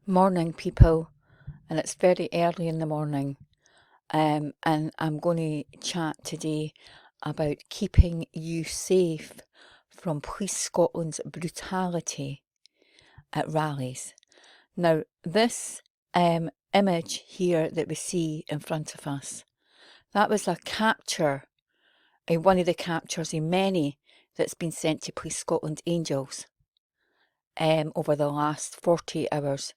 Morning, people, and it's very early in the morning. And I'm going to chat today about keeping you safe from Police Scotland's brutality at rallies. Now, this image here that we see in front of us, that was a capture, one of the captures in many that's been sent to Police Scotland Angels over the last 48 hours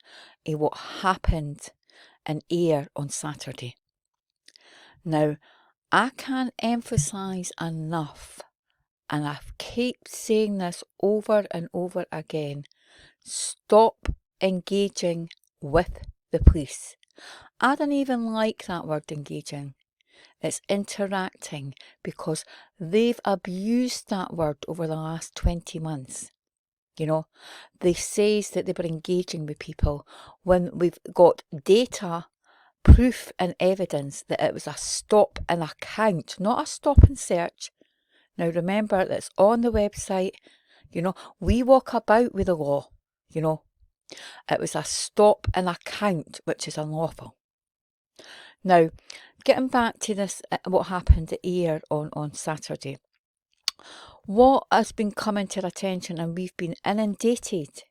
of what happened in Ayr on Saturday. Now, I can't emphasise enough, and I keep saying this over and over again, stop engaging with the police. I don't even like that word engaging. It's interacting, because they've abused that word over the last 20 months. You know, they say that they were engaging with people when we've got data, proof and evidence that it was a stop and a count, not a stop and search. Now remember, that's on the website. We walk about with the law. It was a stop and a count, which is unlawful. Now, getting back to this, what happened at Ayr on Saturday. What has been coming to our attention, and we've been inundated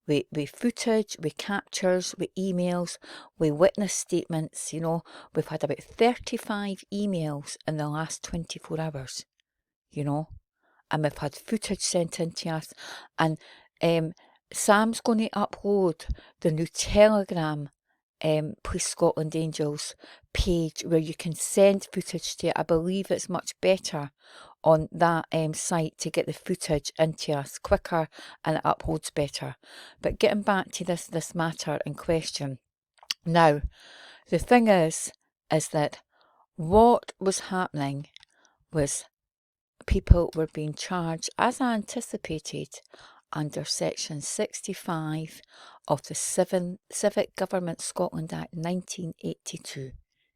with footage, with captures, with emails, with witness statements. We've had about 35 emails in the last 24 hours, and we've had footage sent in to us. And Sam's going to upload the new Telegram Police Scotland Angels page where you can send footage to it. I believe it's much better on that site to get the footage into us quicker, and it uploads better. But getting back to this matter in question. Now, the thing is that what was happening was people were being charged, as I anticipated, under Section 65 of the Civic Government Scotland Act 1982.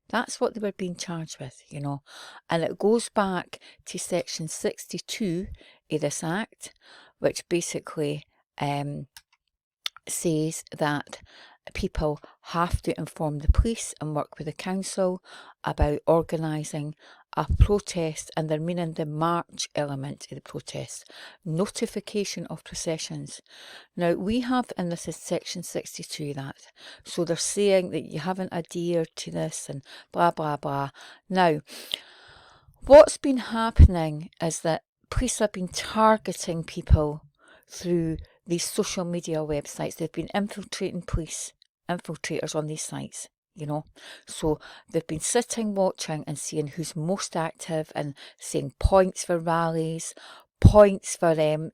That's what they were being charged with, and it goes back to Section 62 of this Act, which basically says that people have to inform the police and work with the council about organising a protest, and they're meaning the march element of the protest, notification of processions. Now, we have, and this is Section 62 that, so they're saying that you haven't adhered to this and blah, blah, blah. Now, what's been happening is that police have been targeting people through these social media websites. They've been infiltrating infiltrators on these sites. So they've been sitting watching and seeing who's most active and saying points for rallies, points for handing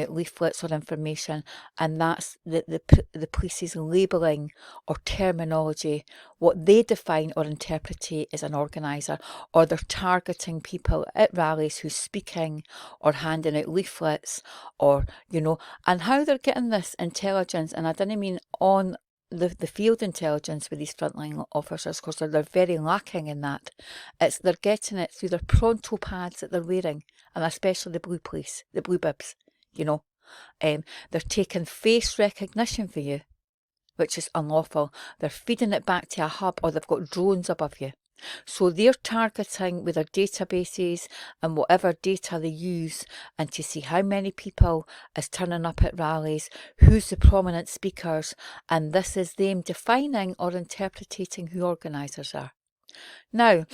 out leaflets or information, and that's the police's labelling or terminology, what they define or interpret as an organiser, or they're targeting people at rallies who's speaking or handing out leaflets, or and how they're getting this intelligence. And I didn't mean on the field intelligence with these frontline officers, because they're very lacking in that. They're getting it through their pronto pads that they're wearing, and especially the blue police, the blue bibs. They're taking face recognition for you, which is unlawful. They're feeding it back to a hub, or they've got drones above you. So they're targeting with their databases and whatever data they use, and to see how many people is turning up at rallies, who's the prominent speakers, and this is them defining or interpreting who organisers are. Now,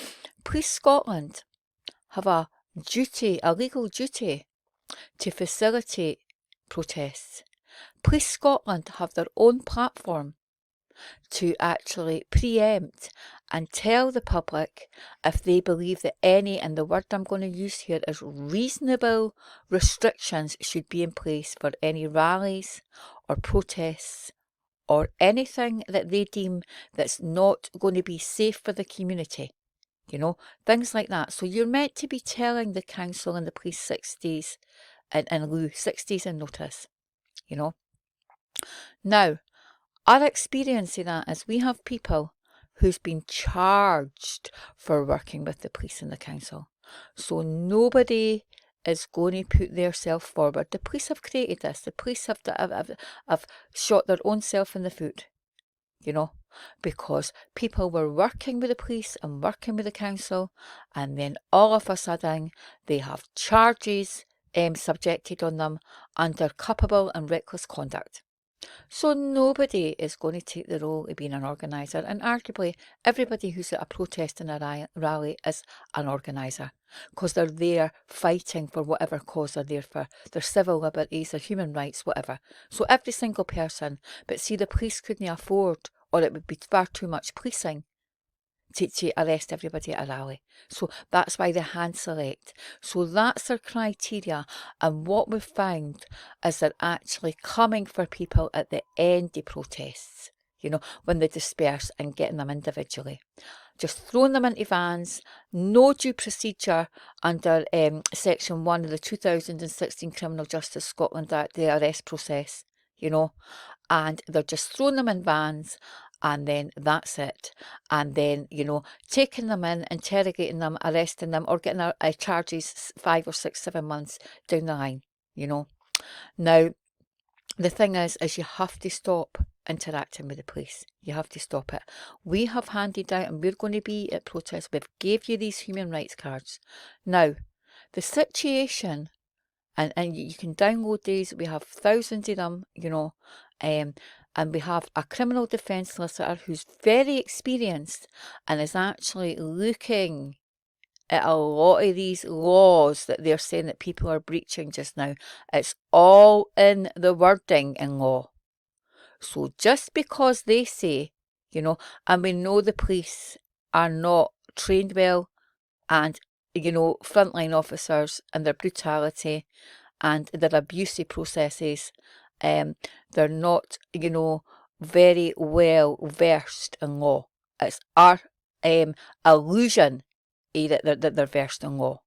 Police Scotland have a legal duty to facilitate protests. Police Scotland have their own platform to actually preempt and tell the public if they believe that any, and the word I'm going to use here is reasonable, restrictions should be in place for any rallies or protests or anything that they deem that's not going to be safe for the community. Things like that. So you're meant to be telling the council and the police 6 days in lieu, 6 days in notice. Now, our experience of that is we have people who's been charged for working with the police and the council. So nobody is going to put their self forward. The police have created this. The police have shot their own self in the foot, you know, because people were working with the police and working with the council, and then all of a sudden they have charges subjected on them under culpable and reckless conduct. So nobody is going to take the role of being an organiser, and arguably everybody who's at a protest and a rally is an organiser, because they're there fighting for whatever cause they're there for, their civil liberties, their human rights, whatever. So every single person, but see, the police couldn't afford, or it would be far too much policing to arrest everybody at a rally. So that's why they hand select. So that's their criteria. And what we've found is they're actually coming for people at the end of protests, you know, when they disperse, and getting them individually. Just throwing them into vans, no due procedure under Section 1 of the 2016 Criminal Justice Scotland Act, the arrest process, you know, and they're just throwing them in vans, and then that's it. And then, you know, taking them in, interrogating them, arresting them, or getting charges 5 or 6, 7 months down the line, you know. Now, the thing is you have to stop interacting with the police. You have to stop it. We have handed out, and we're going to be at protests, we've gave you these human rights cards. Now, the situation, and you can download these, we have thousands of them, you know, and we have a criminal defence solicitor who's very experienced and is actually looking at a lot of these laws that they're saying that people are breaching just now. It's all in the wording in law. So just because they say, you know, and we know the police are not trained well, and, you know, frontline officers and their brutality and their abusive processes, they're not, you know, very well versed in law. It's our illusion that they're versed in law,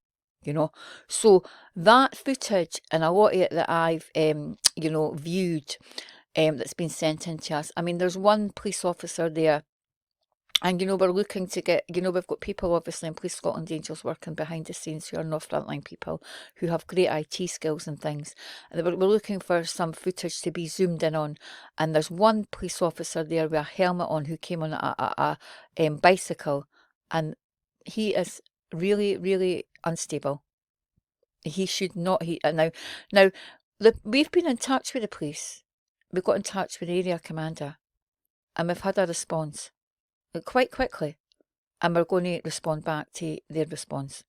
you know. So that footage, and a lot of it that I've, you know, viewed, that's been sent in to us. I mean, there's one police officer there, and, you know, we're looking to get, you know, we've got people obviously in Police Scotland Angels working behind the scenes who are not frontline people, who have great IT skills and things. And we're looking for some footage to be zoomed in on. And there's one police officer there with a helmet on who came on a bicycle, and he is really, really unstable. He should not, now, we've been in touch with the police. We got in touch with the area commander, and we've had a response quite quickly, and we're going to respond back to their response.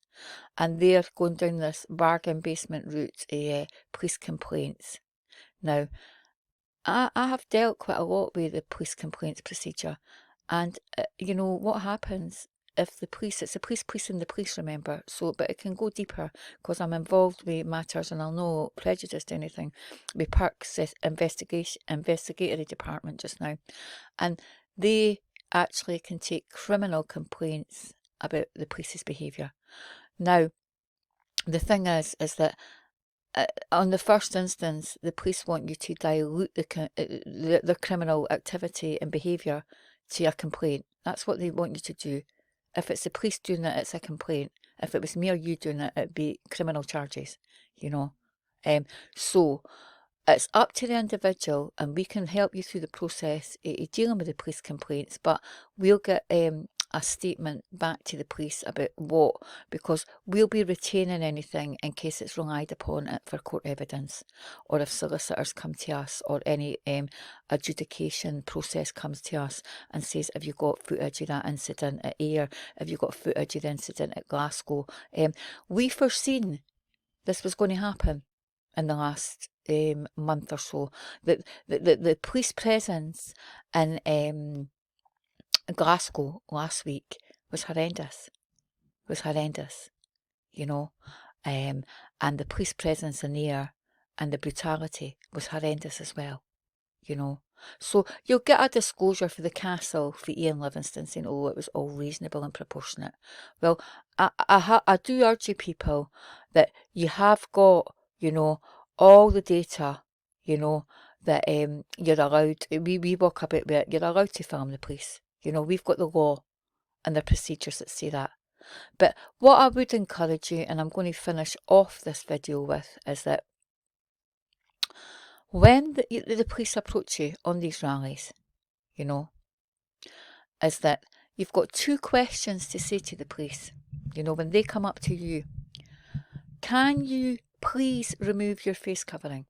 And they're going down this bargain basement route, police complaints. Now, I have dealt quite a lot with the police complaints procedure, and you know what happens if the police, it's the police policing the police, remember, so, but it can go deeper, because I'm involved with matters, and I'll know prejudice to anything, with Perk's investigatory department just now, and they actually can take criminal complaints about the police's behaviour. Now, the thing is that on the first instance, the police want you to dilute the criminal activity and behaviour to a complaint. That's what they want you to do. If it's the police doing it, it's a complaint. If it was me or you doing it, it'd be criminal charges, you know. So it's up to the individual, and we can help you through the process of dealing with the police complaints, but we'll get a statement back to the police about what, because we'll be retaining anything in case it's relied upon it for court evidence, or if solicitors come to us, or any adjudication process comes to us and says, have you got footage of that incident at Ayr, have you got footage of the incident at Glasgow. We foreseen this was going to happen in the last month or so. The police presence in Glasgow last week was horrendous. You know, and the police presence in Ayr and the brutality was horrendous as well, you know. So you'll get a disclosure for the castle for Ian Livingston saying, oh, it was all reasonable and proportionate. Well, I do urge you people that you have got, you know, all the data, you know, that you're allowed, we walk about with it, you're allowed to film the police. You know, we've got the law and the procedures that say that. But what I would encourage you, and I'm going to finish off this video with, is that when the police approach you on these rallies, you know, is that you've got 2 questions to say to the police. You know, when they come up to you, can you please remove your face covering?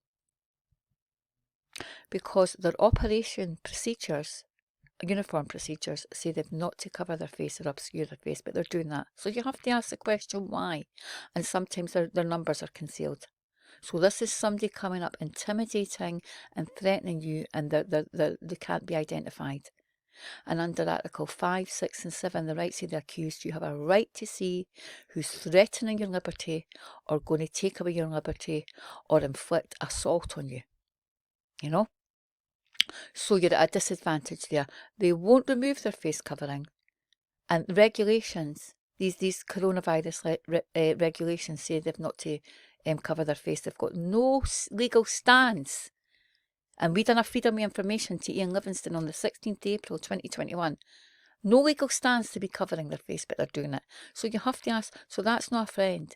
Because their operation procedures, uniform procedures, say they've not to cover their face or obscure their face, but they're doing that. So you have to ask the question why. And sometimes their numbers are concealed. So this is somebody coming up intimidating and threatening you, and they can't be identified. And under Article 5, 6 and 7, the rights of the accused, you have a right to see who's threatening your liberty or going to take away your liberty or inflict assault on you. You know? So you're at a disadvantage there. They won't remove their face covering. And regulations, these coronavirus regulations say they've not to cover their face. They've got no legal stance. And we done a Freedom of Information to Ian Livingston on the 16th of April 2021. No legal stance to be covering their face, but they're doing it. So you have to ask, so that's not a friend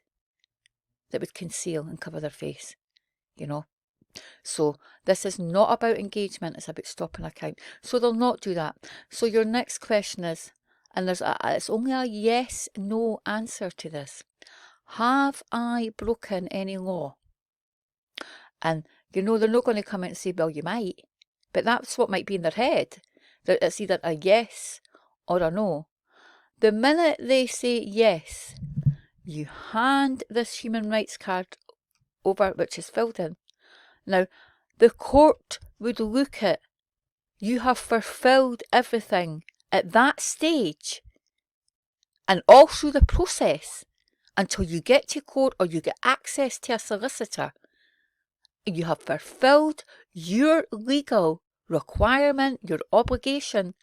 that would conceal and cover their face, you know. So this is not about engagement, it's about stopping a count. So they'll not do that. So your next question is, and it's only a yes, no answer to this. Have I broken any law? And, you know, they're not going to come out and say, well, you might. But that's what might be in their head. That it's either a yes or a no. The minute they say yes, you hand this human rights card over, which is filled in. Now, the court would look at, you have fulfilled everything at that stage and all through the process until you get to court or you get access to a solicitor. You have fulfilled your legal requirement, your obligation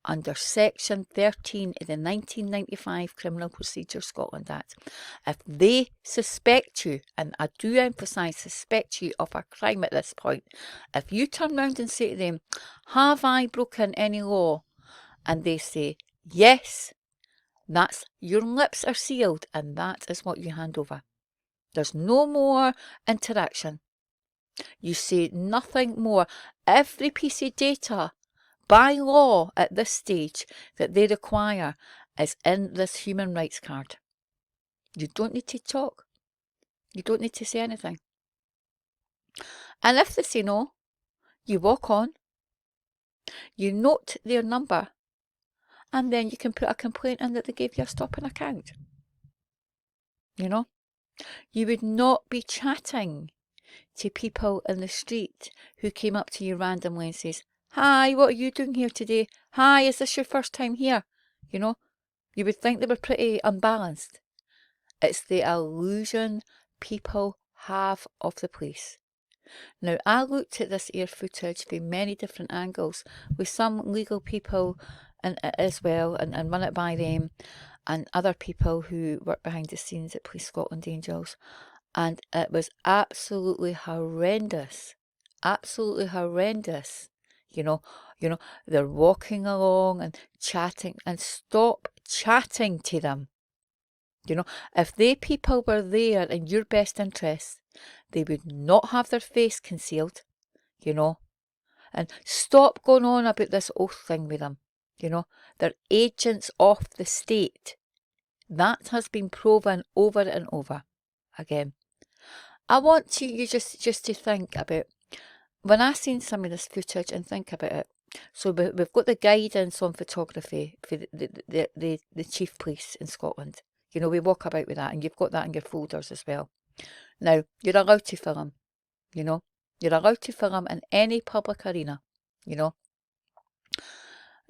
under Section 13 of the 1995 Criminal Procedure Scotland Act. If they suspect you, and I do emphasise suspect you of a crime at this point, if you turn round and say to them, have I broken any law? And they say, yes, that's, your lips are sealed, and that is what you hand over. There's no more interaction. You say nothing more. Every piece of data by law at this stage that they require is in this human rights card. You don't need to talk. You don't need to say anything. And if they say no, you walk on, you note their number, and then you can put a complaint in that they gave you a stopping account. You know, you would not be chatting to people in the street who came up to you randomly and says, hi, what are you doing here today? Hi, is this your first time here? You know, you would think they were pretty unbalanced. It's the illusion people have of the police. Now, I looked at this air footage from many different angles with some legal people as well and run it by them and other people who work behind the scenes at Police Scotland Angels. And it was absolutely horrendous. Absolutely horrendous. You know, they're walking along and chatting, and stop chatting to them. You know, if they people were there in your best interests, they would not have their face concealed, you know. And stop going on about this oath thing with them. You know, they're agents of the state. That has been proven over and over again. I want you just to think about, when I seen some of this footage and think about it. So we've got the guidance on photography for the chief police in Scotland. You know, we walk about with that, and you've got that in your folders as well. Now, you're allowed to film, you know. You're allowed to film in any public arena, you know.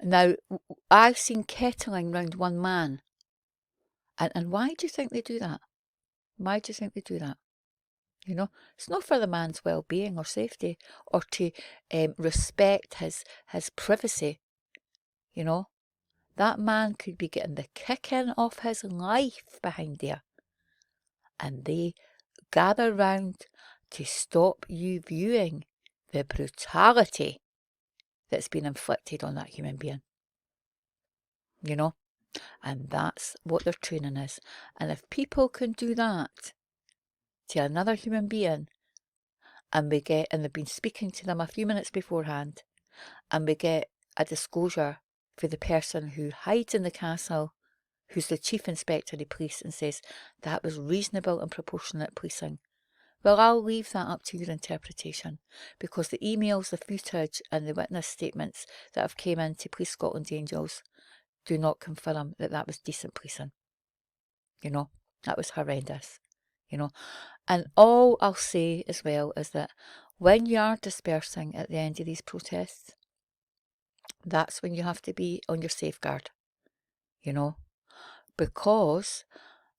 Now, I've seen kettling round one man. And why do you think they do that? Why do you think they do that? You know, it's not for the man's well-being or safety or to respect his privacy, you know. That man could be getting the kicking of his life behind there. And they gather round to stop you viewing the brutality that's been inflicted on that human being. You know? And that's what their training is. And if people can do that to another human being, and they've been speaking to them a few minutes beforehand, and we get a disclosure for the person who hides in the castle, who's the chief inspector of police, and says that was reasonable and proportionate policing. Well, I'll leave that up to your interpretation, because the emails, the footage and the witness statements that have came into Police Scotland Angels do not confirm that that was decent policing. You know, that was horrendous. You know, and all I'll say as well is that when you are dispersing at the end of these protests, that's when you have to be on your safeguard, you know, because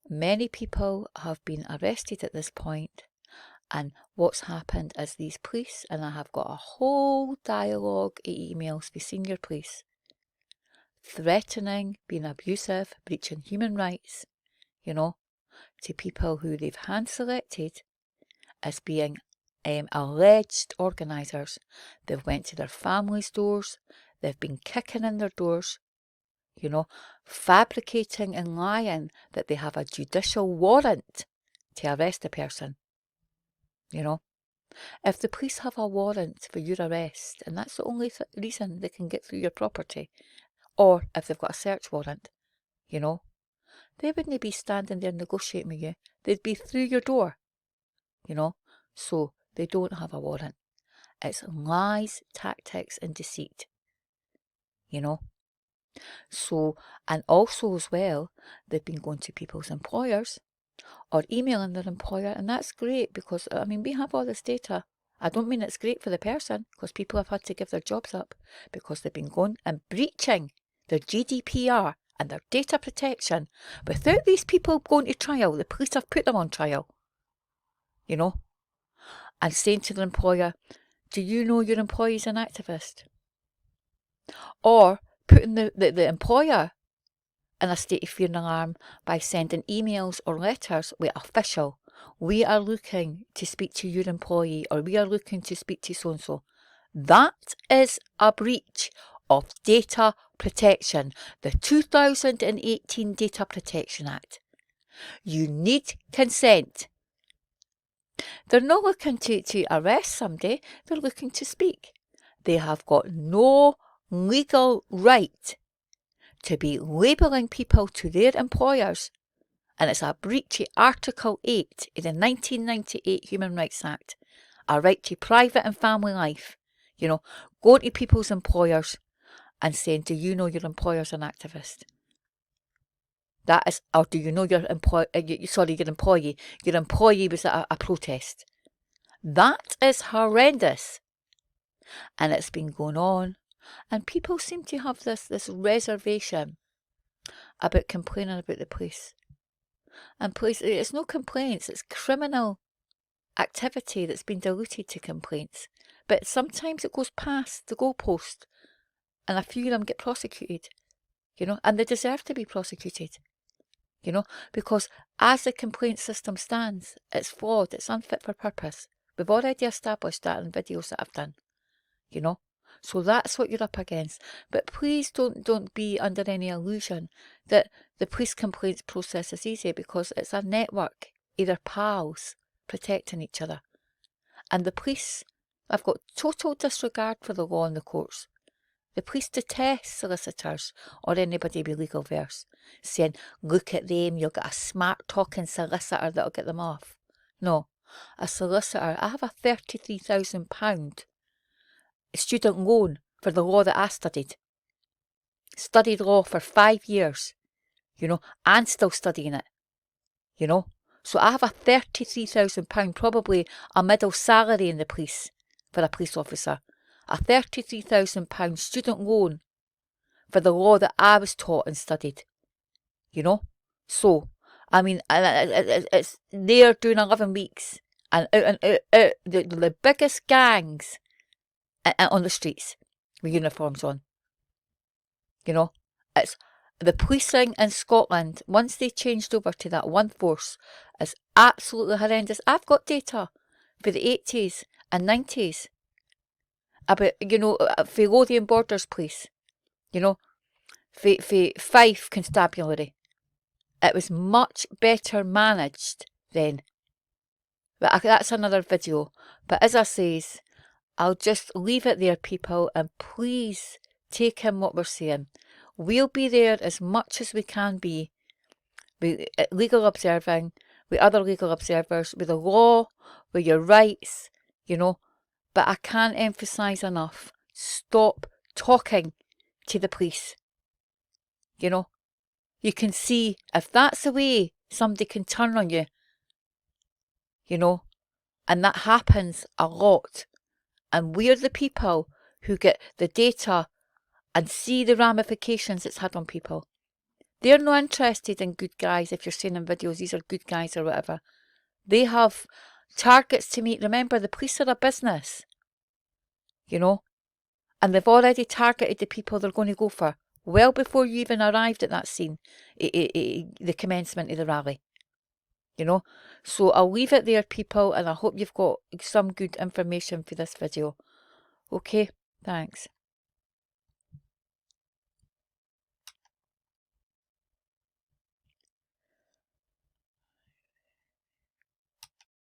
many people have been arrested at this point. And what's happened is these police, and I have got a whole dialogue of emails with senior police, threatening, being abusive, breaching human rights, you know, to people who they've hand-selected as being alleged organisers. They've went to their families' doors, they've been kicking in their doors, you know, fabricating and lying that they have a judicial warrant to arrest a person, you know. If the police have a warrant for your arrest, and that's the only reason they can get through your property, or if they've got a search warrant, you know, they wouldn't be standing there negotiating with you. They'd be through your door, you know. So they don't have a warrant. It's lies, tactics and deceit, you know. So, and also as well, they've been going to people's employers or emailing their employer, and that's great because, I mean, we have all this data. I don't mean it's great for the person, because people have had to give their jobs up because they've been going and breaching their GDPR and their data protection. Without these people going to trial, the police have put them on trial, you know, and saying to the employer, do you know your employee's an activist? Or putting the employer in a state of fear and alarm by sending emails or letters with official. We are looking to speak to your employee, or we are looking to speak to so-and-so. That is a breach of data protection, the 2018 Data Protection Act. You need consent. They're not looking to arrest somebody, they're looking to speak. They have got no legal right to be labelling people to their employers, and it's a breach of Article 8 in the 1998 Human Rights Act, a right to private and family life, you know, going to people's employers and saying, do you know your employer's an activist? That is, or do you know your employee was at a protest? That is horrendous. And it's been going on. And people seem to have this reservation about complaining about the police. And police, it's no complaints, it's criminal activity that's been diluted to complaints. But sometimes it goes past the goalpost, and a few of them get prosecuted, you know, and they deserve to be prosecuted, you know, because as the complaint system stands, it's flawed, it's unfit for purpose. We've already established that in videos that I've done, you know. So that's what you're up against. But please don't be under any illusion that the police complaints process is easy, because it's a network, either pals protecting each other. And the police have got total disregard for the law and the courts. The police detest solicitors or anybody with legal verse, saying, look at them, you'll get a smart talking solicitor that'll get them off. No, a solicitor, I have a £33,000 student loan for the law that I studied. Studied law for 5 years, you know, and still studying it, you know. So I have a £33,000, probably a middle salary in the police for a police officer. A £33,000 student loan for the law that I was taught and studied, you know. So, I mean, it's they're doing 11 weeks and out, the biggest gangs on the streets with uniforms on. You know, it's the policing in Scotland, once they changed over to that one force, is absolutely horrendous. I've got data for the 80s and 90s about, you know, for Lothian Borders Police, you know, Fife Constabulary. It was much better managed then. But that's another video. But as I says, I'll just leave it there, people, and please take in what we're saying. We'll be there as much as we can be, with legal observing, with other legal observers, with the law, with your rights, you know. But I can't emphasise enough, stop talking to the police. You know, you can see if that's the way somebody can turn on you, you know, and that happens a lot. And we're the people who get the data and see the ramifications it's had on people. They're not interested in good guys. If you're saying in videos, these are good guys or whatever. They have targets to meet. Remember, the police are a business, you know, and they've already targeted the people they're going to go for well before you even arrived at that scene, the commencement of the rally, you know. So I'll leave it there, people, and I hope you've got some good information for this video. Okay, thanks.